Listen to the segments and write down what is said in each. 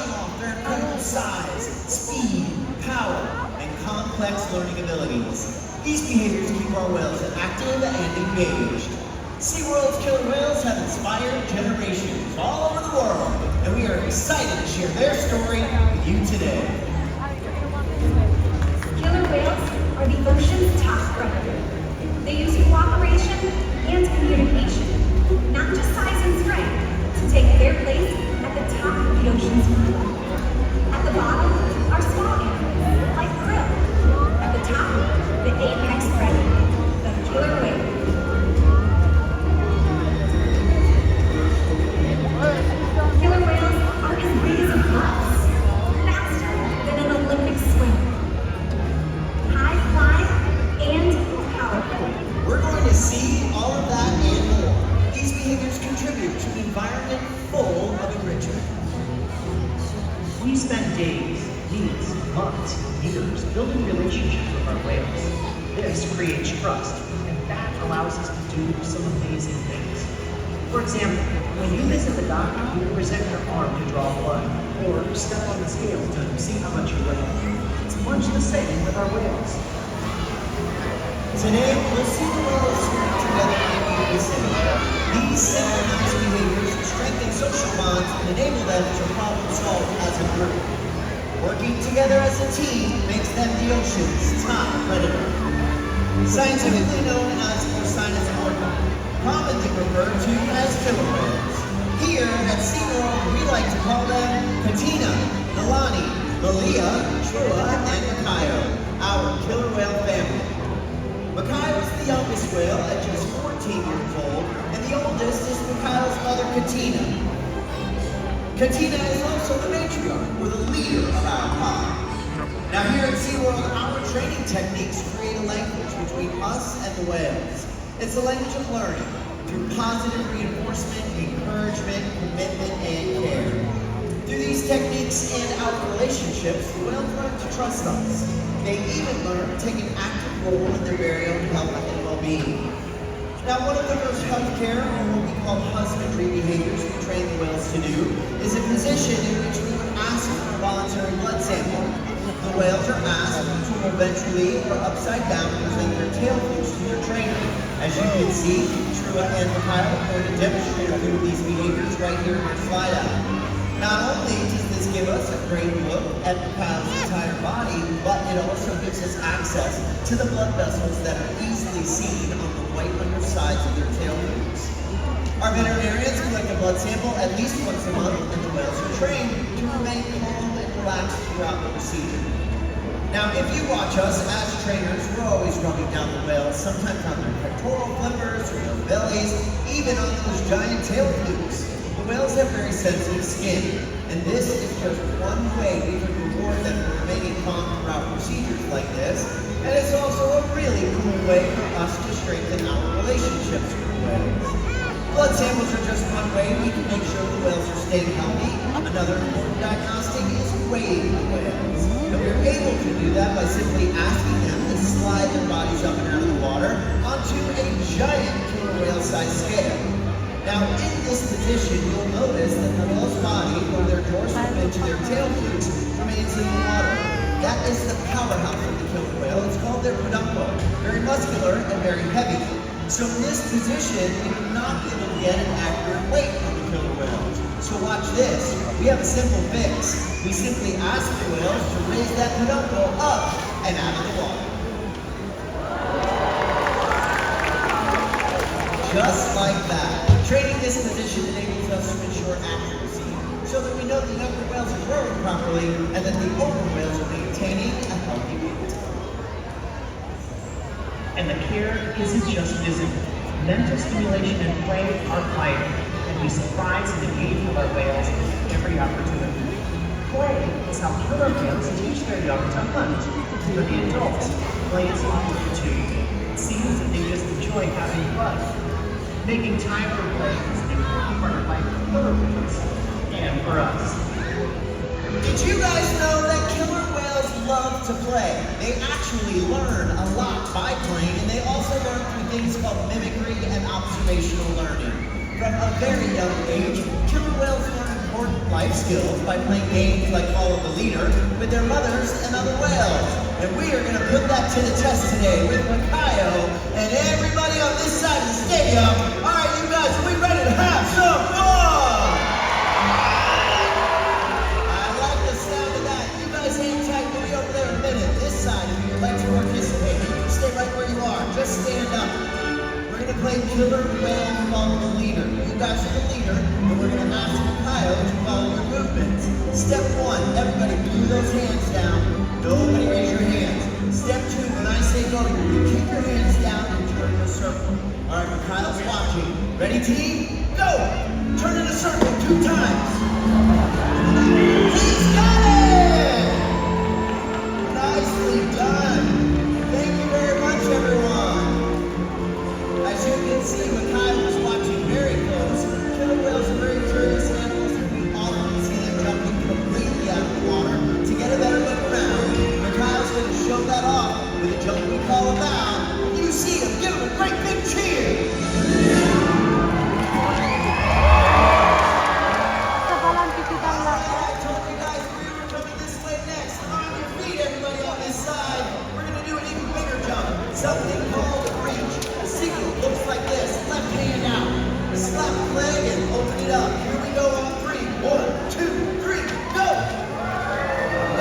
showing off their incredible size, speed, power, and complex learning abilities. These behaviors keep our whales active and engaged. SeaWorld's killer whales have inspired generations all over the world, and we are excited to share their story with you today. Killer whales are the ocean's top predator. They use cooperation and communication, not just size and strength, to take their place at the top of the ocean's floor. At the bottom are small animals, like krill. At the top, the apex predator, the killer whale. Killer whales are as big as a bus, faster than an Olympic swimmer, high flying and powerful. We're going to see all of that and more. These behaviors contribute to an environment full of enrichment. We spend days, weeks, months, years building relationships with our whales. This creates trust, and that allows us to do some amazing things. For example, when you visit the doctor, you present your arm to draw blood, or step on the scale to see how much you weigh. It's much the same with our whales. Today, we'll see the whales work together in unison. These synchronized behaviors strengthen social bonds and enable them to problem solve as a group. Working together as a team makes them the ocean's top predator. Scientifically known as Orca, commonly referred to as killer whales. Here at SeaWorld, we like to call them Patina, Milani, Malia, Trua, and Makaio, our killer whale family. Makaio is the youngest whale at just 14 years old, and the oldest is Makaio's mother, Katina. Katina is also the matriarch, or the leader of our pod. Now here at SeaWorld, our training techniques create a language between us and the whales. It's a language of learning, through positive reinforcement, encouragement, commitment, and care. Through these techniques and our relationships, the whales learn to trust us. They even learn to take an active role in their very own health and well-being. Now, one of the most healthcare, or what we call husbandry behaviors we train the whales to do, is a position in which we would ask for a voluntary blood sample. The whales are asked to move ventrally or upside down and present their tail flukes to their trainer. As you can see, Trua and Makaio are going to demonstrate a few of these behaviors right here in our slide out. Not only does this give us a great look at Makaio's entire body, but it also gives us access to the blood vessels that are easily seen on the white undersides of their tail flukes. Our veterinarians collect a blood sample at least once a month, and the whales are trained to remain calm and relaxed throughout the procedure. Now, if you watch us as trainers, we're always rubbing down the whales, sometimes on their pectoral flippers or their bellies, even on those giant tail flukes. The whales have very sensitive skin, and this is just one way we can reward them for remaining calm throughout procedures like this, and it's also a really cool way for us to strengthen our relationships with the whales. Blood samples are just one way we can make sure the whales are staying healthy. Another important diagnostic is weighing the whales. And we're able to do that by simply asking them to slide their bodies up and out of the water onto a giant killer whale-sized scale. Now, in this position, you'll notice that the whale's body, from their dorsal fin to their tail flukes, remains in the water. That is the powerhouse of the killer whale. It's called their peduncle. Very muscular and very heavy. So in this position, we will not be able to get an accurate weight on the killer whales. So watch this. We have a simple fix. We simply ask the whales to raise that peduncle up and out of the water. Just like that. Training this position enables us to ensure accuracy, so that we know the younger whales are growing properly and that the older whales are maintaining a healthy weight. And the care isn't just physical. Mental stimulation and play are vital, and we surprise and engage with our whales every opportunity. Play is how killer whales teach their young to hunt. For the adults, play is wonderful too. It seems that they just enjoy having fun. Making time for play is an important part of life for killer whales and for us. Did you guys know that killer whales love to play? They actually learn a lot by playing, and they also learn through things called mimicry and observational learning. From a very young age, killer whales learn important life skills by playing games like Follow the Leader with their mothers and other whales. And we are going to put that to the test today with Makaio and everybody on this side of the stadium. All right, you guys, are we ready to have some fun? I like the sound of that. You guys hang tight. We'll be over there in a minute. This side, if you'd like to participate, stay right where you are. Just stand up. We're going to play Killer Whale Follow the Leader. You guys are the leader, and we're going to ask Makaio to follow your movements. Step 1, everybody glue those hands down. Nobody raise your hands. Step 2, when I say go, you keep your hands down and turn in a circle. All right, Makaio's watching. Ready, team? Go! Turn in a circle 2 times. He's got it! Nicely done. Thank you very much, everyone. As you can see, Makaio is watching very close. Killer whales are very curious animals, and we often see them jumping completely out of the water. To get a better look around, Makaio's going to show that off with a jump we call him out. When you see him, give him a great big cheer. I told you guys we were coming this way next. On your feet, everybody on this side. We're going to do an even bigger jump. Something called a reach. A signal looks like this. Left hand out. Slap the leg and open it up. Here we go on 3. 1, 2, 3, go!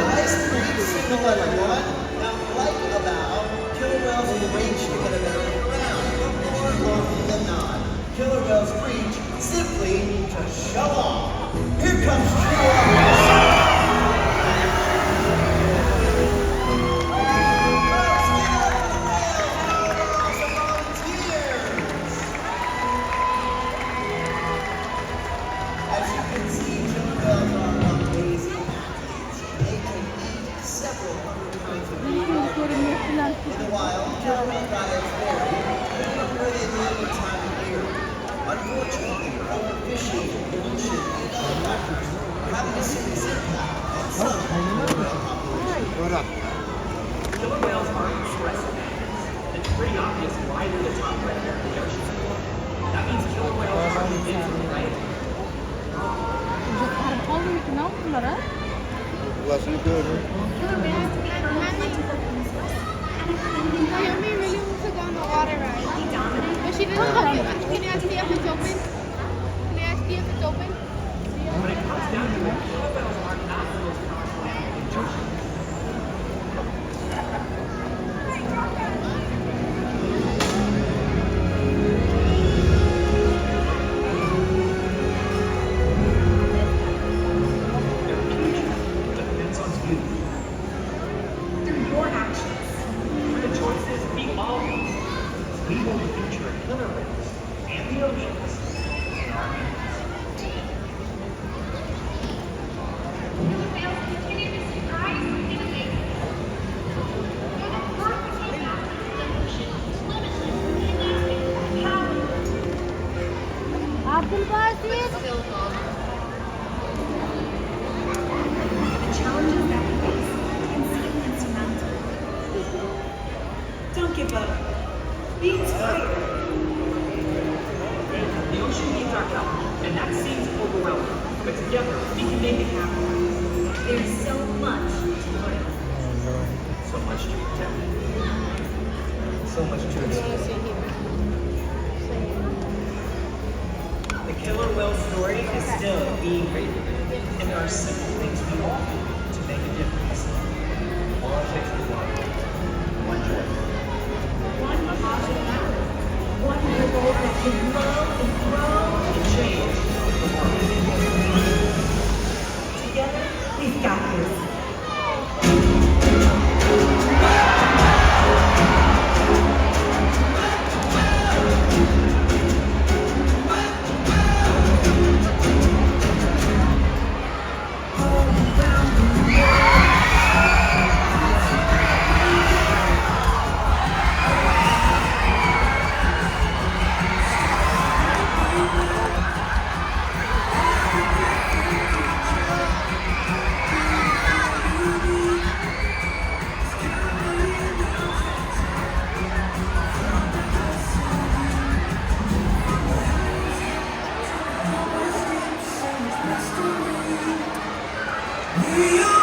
Nice reach signal, everyone. Now, like about killer whales will reach to get a better look around. But more often than not, killer whales reach simply to show off. Here comes Trua and Makaio. Unfortunately, overfishing, pollution, and other factors are having a serious impact on some killer whale populations. What up? Killer whales aren't expressive animals. It's pretty obvious why they're the top predator in the ocean. That means killer whales are invincible, right? Wasn't good. Killer whales are plentiful food source and a clean Naomi really wants to go on the water ride. dominant. But she didn't have it. Can you ask me if it's open? Can I ask you if it's open? When it comes down to it, killer whales are not the most powerful animal in the ocean. Their future depends on you. Through your actions. Through the choices we all make, we will the future of killer whales and the oceans in our hands. Killer whales continue to surprise and innovate. They're the first to take action in the ocean, limitless, and powerful. Abdul Basit. The challenges that we face can seem insurmountable. Don't give up. Be inspired. The ocean needs our help, and that seems overwhelming. But together, we can make it happen. There's so much to learn. So much to protect. So much to explore. The killer whale story is still being written, and there are simple things we all can do to make a difference. All it takes is one joy. One positive act. One ripple that can grow and grow. And change the world. Together, we've got this. we are.